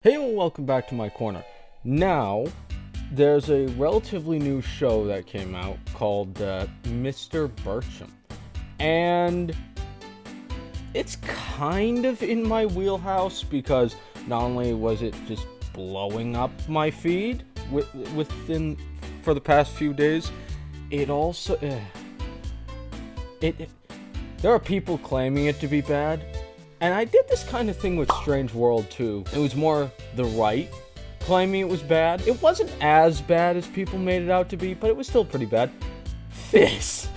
Hey and welcome back to my corner. Now, there's a relatively new show that came out called Mr. Birchum. And it's kind of in my wheelhouse because not only was it just blowing up my feed within for the past few days, it also there are people claiming it to be bad. And I did this kind of thing with Strange World too. It was more the right claiming it was bad. It wasn't as bad as people made it out to be, but it was still pretty bad. This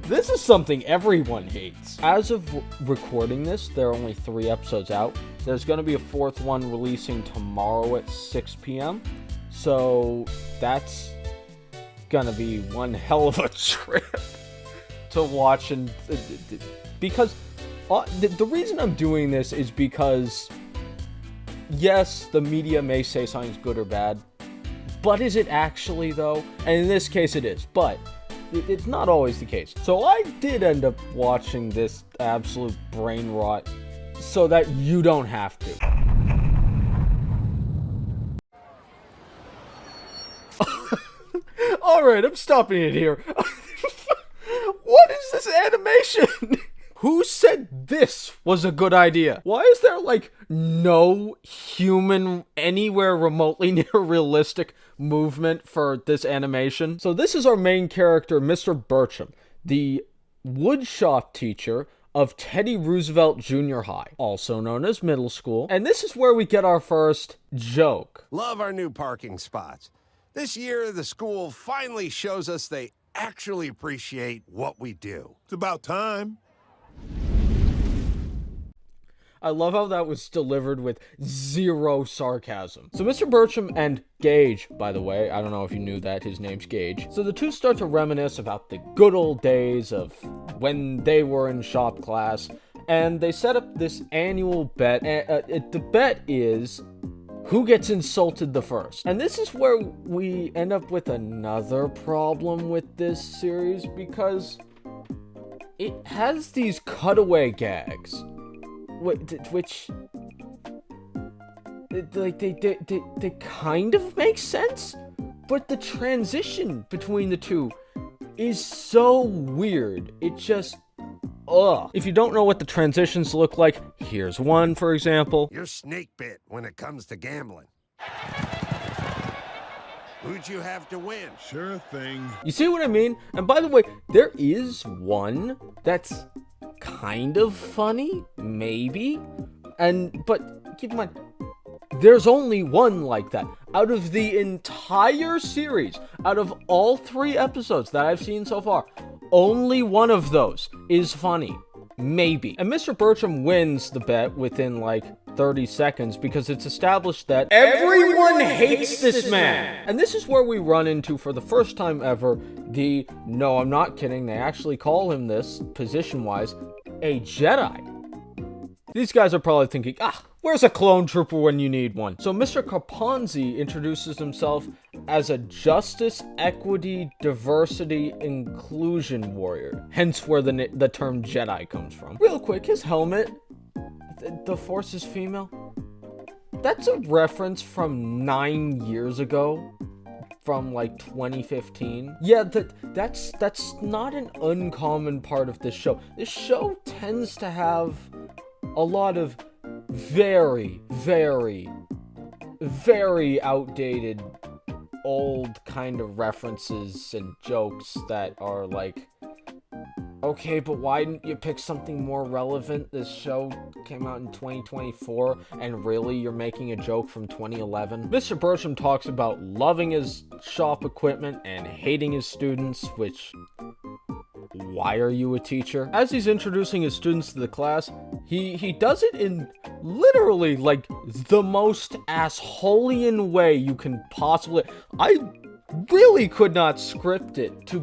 is something everyone hates. As of recording this, there are only 3 episodes out. There's going to be a 4th one releasing tomorrow at 6 p.m. So that's going to be one hell of a trip to watch. And because the reason I'm doing this is because, yes, the media may say something's good or bad, but is it actually, though? And in this case it is, but it's not always the case. So I did end up watching this absolute brain rot so that you don't have to. Alright, I'm stopping it here. What is this animation? Who said this was a good idea? Why is there, no human anywhere remotely near realistic movement for this animation? So this is our main character, Mr. Birchum, the woodshop teacher of Teddy Roosevelt Junior High, also known as middle school. And this is where we get our first joke. Love our new parking spots. This year, the school finally shows us they actually appreciate what we do. It's about time. I love how that was delivered with zero sarcasm. So Mr. Birchum and Gage, by the way, I don't know if you knew that, his name's Gage. So the two start to reminisce about the good old days of when they were in shop class, and they set up this annual bet. The bet is who gets insulted the first. And this is where we end up with another problem with this series, because it has these cutaway gags, which they kind of make sense, but the transition between the two is so weird. It just, If you don't know what the transitions look like, here's one, for example. You're snake bit when it comes to gambling. Who'd you have to win? Sure thing. You see what I mean? And by the way, there is one that's kind of funny, maybe. But keep in mind, there's only one like that. Out of the entire series, out of all 3 episodes that I've seen so far, only one of those is funny. Maybe. And Mr. Birchum wins the bet within 30 seconds because it's established that everyone hates this man. And this is where we run into, for the first time ever, no, I'm not kidding, they actually call him this, position-wise, a Jedi. These guys are probably thinking, where's a clone trooper when you need one? So Mr. Carponzi introduces himself as a justice, equity, diversity, inclusion warrior. Hence where the term Jedi comes from. Real quick, his helmet, the Force is female. That's a reference from 9 years ago. From 2015. Yeah, that's not an uncommon part of this show. This show tends to have a lot of very, very, very outdated, old kind of references and jokes that are okay, but why didn't you pick something more relevant? This show came out in 2024, and really, you're making a joke from 2011? Mr. Birchum talks about loving his shop equipment and hating his students, which, why are you a teacher? As he's introducing his students to the class, he does it in literally, the most assholeian way you can possibly... I really could not script it to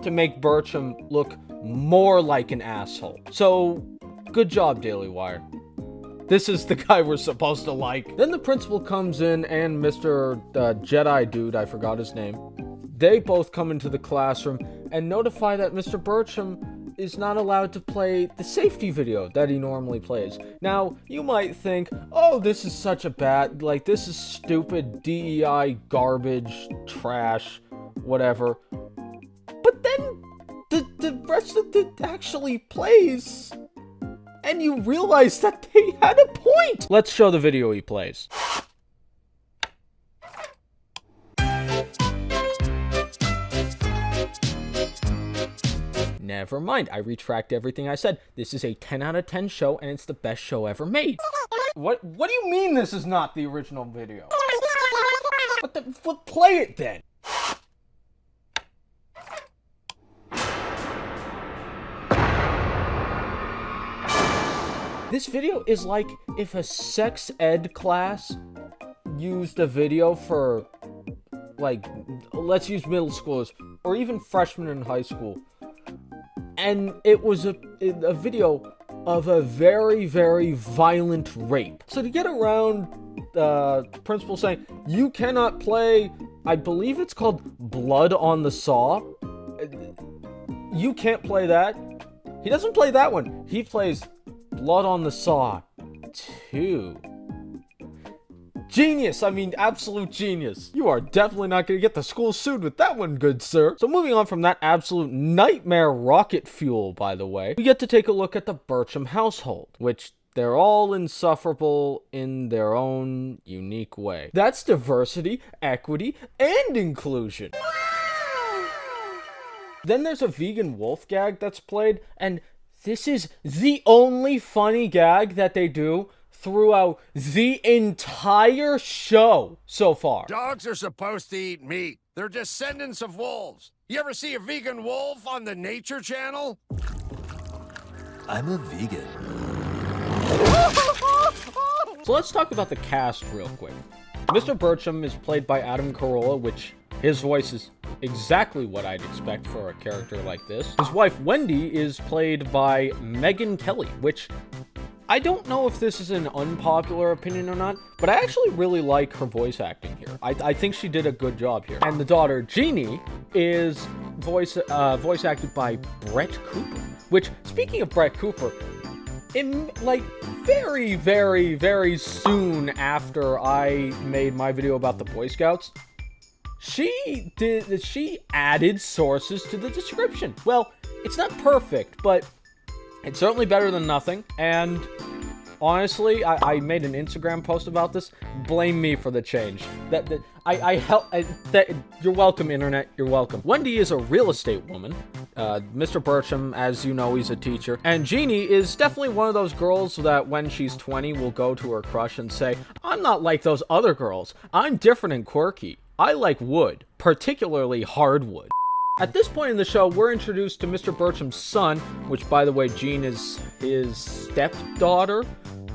make Birchum look more like an asshole. So, good job, Daily Wire. This is the guy we're supposed to like. Then the principal comes in, and Mr. Jedi dude, I forgot his name. They both come into the classroom and notify that Mr. Birchum is not allowed to play the safety video that he normally plays. Now, you might think, oh, this is such a bad, like, this is stupid DEI garbage, trash, whatever. But then the rest of it actually plays, and you realize that they had a point. Let's show the video he plays. Never mind, I retract everything I said. This is a 10 out of 10 show, and it's the best show ever made. What do you mean this is not the original video? What play it then. This video is like if a sex ed class used a video for, like, let's use middle schoolers, or even freshmen in high school. And it was a video of a very, very violent rape. So to get around the principal saying, you cannot play, I believe it's called Blood on the Saw. You can't play that. He doesn't play that one. He plays Blood on the Saw 2. Genius! I mean, absolute genius. You are definitely not going to get the school sued with that one, good sir. So moving on from that absolute nightmare rocket fuel, by the way, we get to take a look at the Birchum household, which they're all insufferable in their own unique way. That's diversity, equity, and inclusion. Then there's a vegan wolf gag that's played, and this is the only funny gag that they do throughout the entire show so far. Dogs are supposed to eat meat. They're descendants of wolves. You ever see a vegan wolf on the Nature Channel? I'm a vegan. So let's talk about the cast real quick. Mr. Birchum is played by Adam Carolla, which his voice is exactly what I'd expect for a character like this. His wife, Wendy, is played by Megan Kelly, which I don't know if this is an unpopular opinion or not, but I actually really like her voice acting here. I think she did a good job here. And the daughter, Jeannie, is voice acted by Brett Cooper, which, speaking of Brett Cooper, like very, very, very soon after I made my video about the Boy Scouts, she added sources to the description. Well, it's not perfect, but it's certainly better than nothing, and honestly, I made an Instagram post about this. Blame me for the change. You're welcome, internet. You're welcome. Wendy is a real estate woman. Mr. Birchum, as you know, he's a teacher. And Jeannie is definitely one of those girls that when she's 20 will go to her crush and say, I'm not like those other girls. I'm different and quirky. I like wood, particularly hardwood. At this point in the show, we're introduced to Mr. Birchum's son, which, by the way, Jean is his stepdaughter,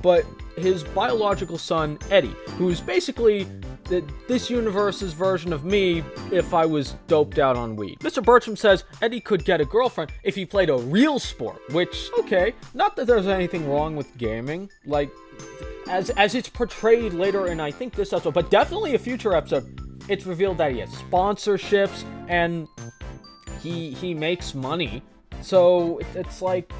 but his biological son, Eddie, who's basically this universe's version of me if I was doped out on weed. Mr. Birchum says Eddie could get a girlfriend if he played a real sport, which, okay, not that there's anything wrong with gaming, like, as it's portrayed later in, I think, this episode, but definitely a future episode, it's revealed that he has sponsorships, and he makes money, so it's like,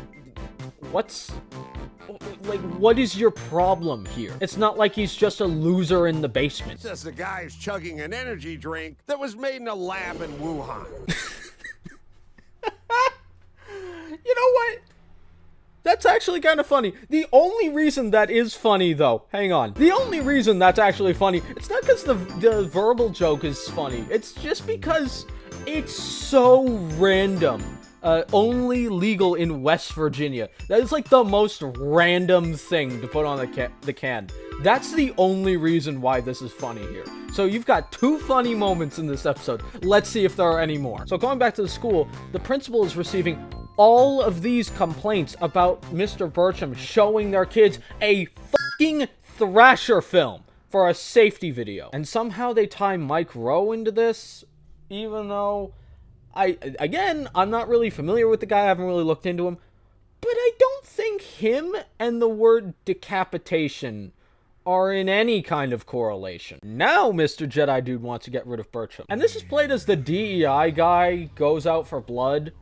what is your problem here? It's not like he's just a loser in the basement. It's just a guy who's chugging an energy drink that was made in a lab in Wuhan. You know what? That's actually kind of funny. The only reason that is funny, though, hang on. The only reason that's actually funny, it's not because the verbal joke is funny. It's just because it's so random. Only legal in West Virginia. That is like the most random thing to put on the can. That's the only reason why this is funny here. So you've got two funny moments in this episode. Let's see if there are any more. So going back to the school, the principal is receiving all of these complaints about Mr. Birchum showing their kids a fucking Thrasher film for a safety video. And somehow they tie Mike Rowe into this, even though I'm not really familiar with the guy, I haven't really looked into him, but I don't think him and the word decapitation are in any kind of correlation. Now Mr. Jedi Dude wants to get rid of Birchum. And this is played as the DEI guy goes out for blood,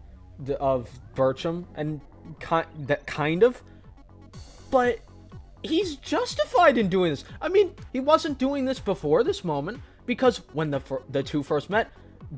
of Birchum, and that kind of, but he's justified in doing this. I mean, he wasn't doing this before this moment, because when the two first met,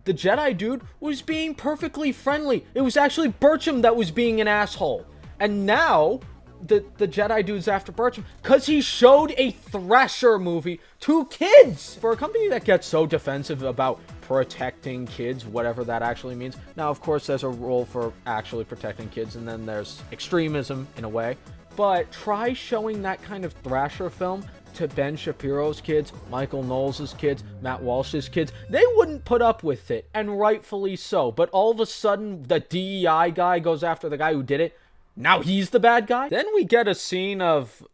the Jedi dude was being perfectly friendly. It was actually Birchum that was being an asshole. And now, the Jedi dude's after Birchum because he showed a Thrasher movie to kids! For a company that gets so defensive about protecting kids, whatever that actually means. Now, of course, there's a role for actually protecting kids, and then there's extremism, in a way. But try showing that kind of Thrasher film to Ben Shapiro's kids, Michael Knowles' kids, Matt Walsh's kids. They wouldn't put up with it, and rightfully so. But all of a sudden, the DEI guy goes after the guy who did it. Now he's the bad guy? Then we get a scene of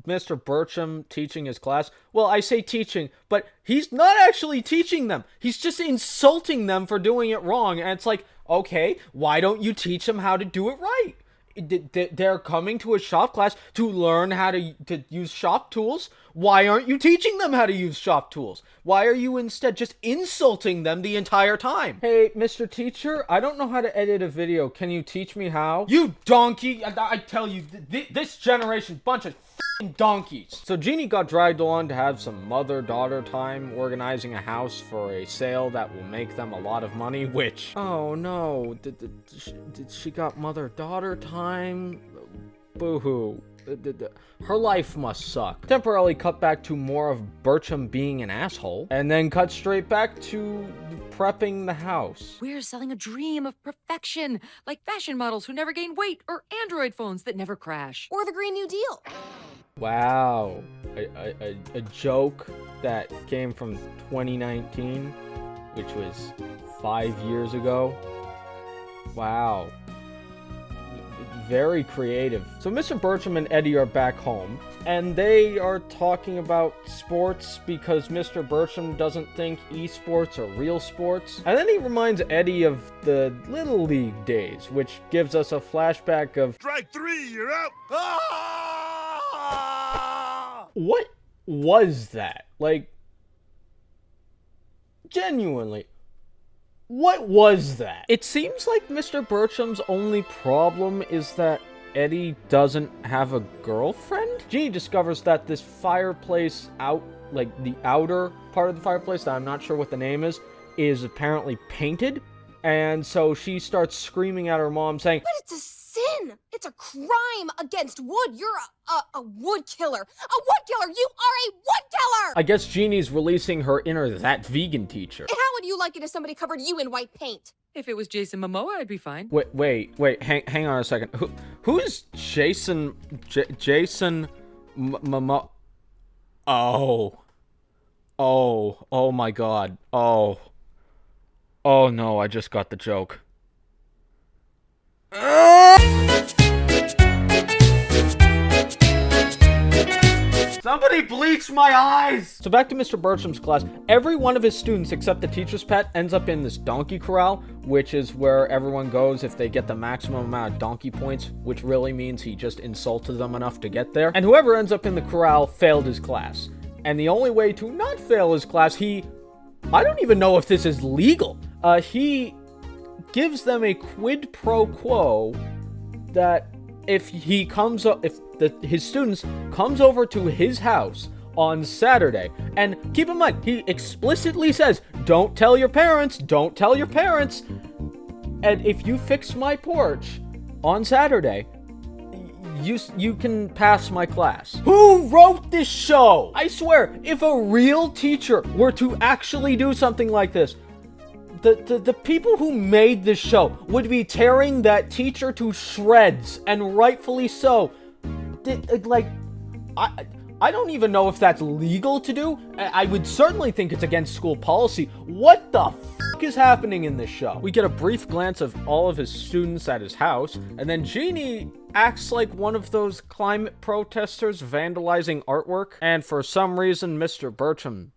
Mr. Birchum teaching his class. Well, I say teaching, but he's not actually teaching them. He's just insulting them for doing it wrong. And it's like, okay, why don't you teach them how to do it right? They're coming to a shop class to learn how to use shop tools. Why aren't you teaching them how to use shop tools? Why are you instead just insulting them the entire time? Hey, Mr. Teacher, I don't know how to edit a video. Can you teach me how? You donkey! I tell you, this generation, bunch of f***ing donkeys. So Jeannie got dragged along to have some mother-daughter time, organizing a house for a sale that will make them a lot of money, which... Oh no, did she got mother-daughter time? Boo-hoo. Her life must suck. Temporarily cut back to more of Birchum being an asshole, and then cut straight back to prepping the house. We're selling a dream of perfection, like fashion models who never gain weight, or Android phones that never crash. Or the Green New Deal. Wow. A joke that came from 2019, which was 5 years ago. Wow. Very creative. So Mr. Birchum and Eddie are back home, and they are talking about sports because Mr. Birchum doesn't think esports are real sports. And then he reminds Eddie of the Little League days, which gives us a flashback of... Strike three, you're out. Ah! What was that? Like, genuinely. What was that? It seems like Mr. Birchum's only problem is that Eddie doesn't have a girlfriend? Jeannie discovers that this fireplace like the outer part of the fireplace, that I'm not sure what the name is apparently painted. And so she starts screaming at her mom saying, But it's a sin! It's a crime against wood! You're a wood killer! A wood killer! You are a wood killer! I guess Jeannie's releasing her inner that vegan teacher. And how would you like it if somebody covered you in white paint? If it was Jason Momoa, I'd be fine. Wait, hang on a second. Who's Jason Momoa? Oh my god. Oh no, I just got the joke. Somebody bleach my eyes! So back to Mr. Birchum's class. Every one of his students, except the teacher's pet, ends up in this donkey corral, which is where everyone goes if they get the maximum amount of donkey points, which really means he just insulted them enough to get there. And whoever ends up in the corral failed his class. And the only way to not fail his class, I don't even know if this is legal. He gives them a quid pro quo that if his students comes over to his house on Saturday, and keep in mind, he explicitly says, don't tell your parents, and if you fix my porch on Saturday, you can pass my class. Who wrote this show? I swear, if a real teacher were to actually do something like this, the people who made this show would be tearing that teacher to shreds, and rightfully so. I don't even know if that's legal to do. I would certainly think it's against school policy. What the f*** is happening in this show? We get a brief glance of all of his students at his house, and then Jeannie acts like one of those climate protesters vandalizing artwork, and for some reason Mr. Birchum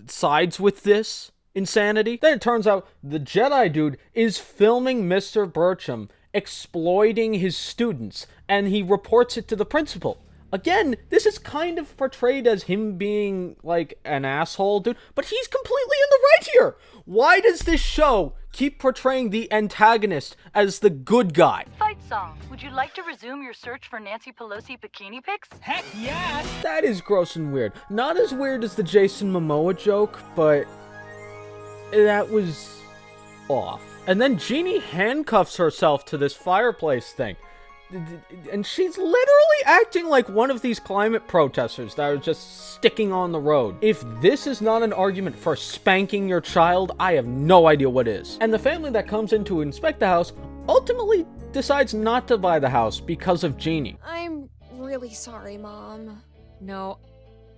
sides with this insanity. Then it turns out the Jedi dude is filming Mr. Birchum exploiting his students, and he reports it to the principal. Again, this is kind of portrayed as him being, like, an asshole dude, but he's completely in the right here! Why does this show keep portraying the antagonist as the good guy? Fight song. Would you like to resume your search for Nancy Pelosi bikini pics? Heck yeah! That is gross and weird. Not as weird as the Jason Momoa joke, but that was off. And then Jeannie handcuffs herself to this fireplace thing. And she's literally acting like one of these climate protesters that are just sticking on the road. If this is not an argument for spanking your child, I have no idea what is. And the family that comes in to inspect the house ultimately decides not to buy the house because of Jeannie. I'm really sorry, Mom. No,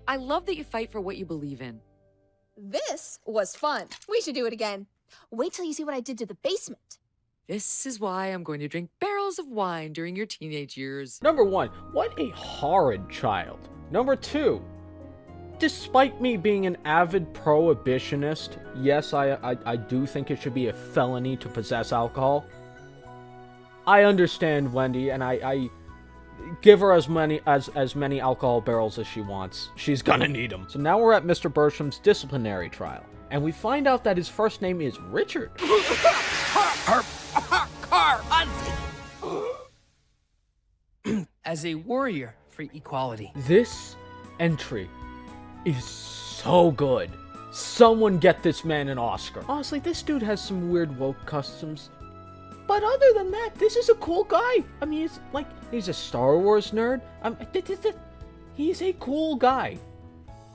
I love that you fight for what you believe in. This was fun. We should do it again. Wait till you see what I did to the basement. This is why I'm going to drink barrels of wine during your teenage years. Number 1, what a horrid child. Number 2, despite me being an avid prohibitionist, yes, I do think it should be a felony to possess alcohol. I understand Wendy, and I give her as many alcohol barrels as she wants. She's gonna need them. So now we're at Mr. Bircham's disciplinary trial, and we find out that his first name is Richard. As a warrior for equality. This entry is so good. Someone get this man an Oscar. Honestly, this dude has some weird woke customs. But other than that, this is a cool guy. I mean, he's a Star Wars nerd. He's a cool guy.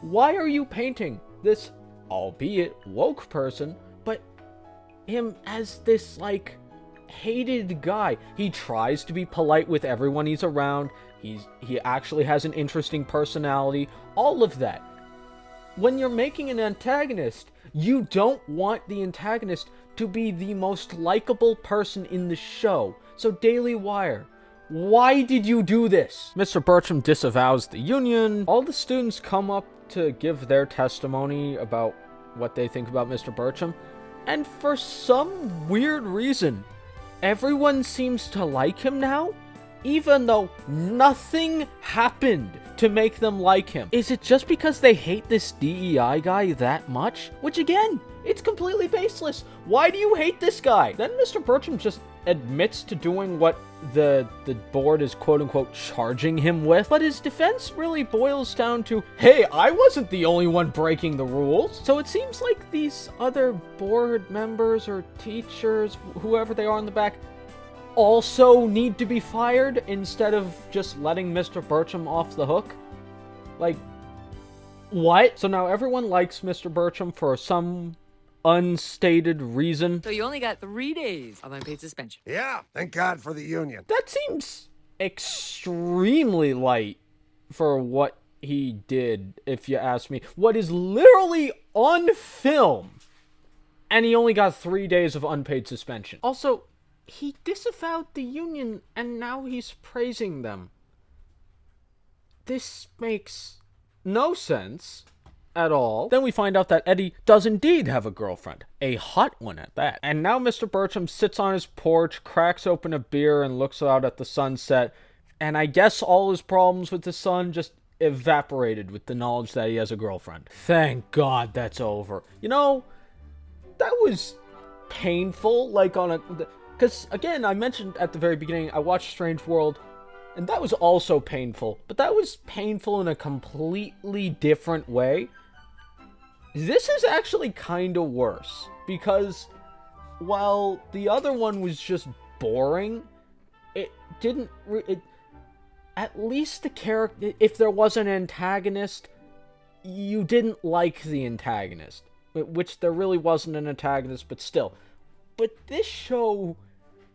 Why are you painting this, albeit woke person, but him as this, like, hated guy? He tries to be polite with everyone he's around. He actually has an interesting personality. All of that. When you're making an antagonist, you don't want the antagonist to be the most likable person in the show. So Daily Wire, why did you do this? Mr. Birchum disavows the union. All the students come up to give their testimony about what they think about Mr. Birchum. And for some weird reason, everyone seems to like him now, even though nothing happened to make them like him. Is it just because they hate this DEI guy that much? Which again, it's completely baseless. Why do you hate this guy? Then Mr. Birchum just admits to doing what the board is quote-unquote charging him with, but his defense really boils down to, hey, I wasn't the only one breaking the rules. So it seems like these other board members or teachers, whoever they are in the back, also need to be fired instead of just letting Mr. Birchum off the hook. Like, what? So now everyone likes Mr. Birchum for some unstated reason. So you only got 3 days of unpaid suspension. Yeah, thank God for the union. That seems extremely light for what he did, if you ask me. What is literally on film, and he only got 3 days of unpaid suspension. Also, he disavowed the union, and now he's praising them. This makes no sense at all. Then we find out that Eddie does indeed have a girlfriend. A hot one at that. And now Mr. Birchum sits on his porch, cracks open a beer, and looks out at the sunset. And I guess all his problems with the sun just evaporated with the knowledge that he has a girlfriend. Thank God that's over. You know, that was painful, like on a... Because, again, I mentioned at the very beginning, I watched Strange World, and that was also painful. But that was painful in a completely different way. This is actually kind of worse. Because while the other one was just boring, it didn't... at least the character... If there was an antagonist, you didn't like the antagonist. Which there really wasn't an antagonist, but still. But this show,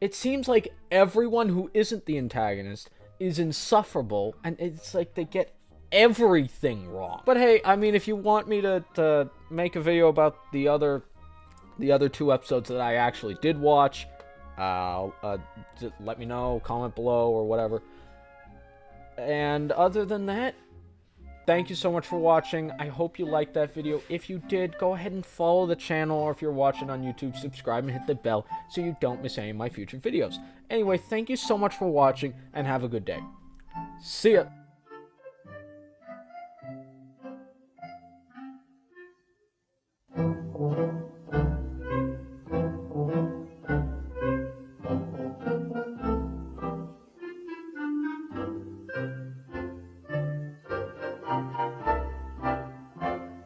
it seems like everyone who isn't the antagonist is insufferable, and it's like they get everything wrong. But hey, I mean, if you want me to make a video about the other 2 episodes that I actually did watch, just let me know, comment below, or whatever. And other than that, thank you so much for watching. I hope you liked that video. If you did, go ahead and follow the channel, or if you're watching on YouTube, subscribe and hit the bell so you don't miss any of my future videos. Anyway, thank you so much for watching, and have a good day. See ya!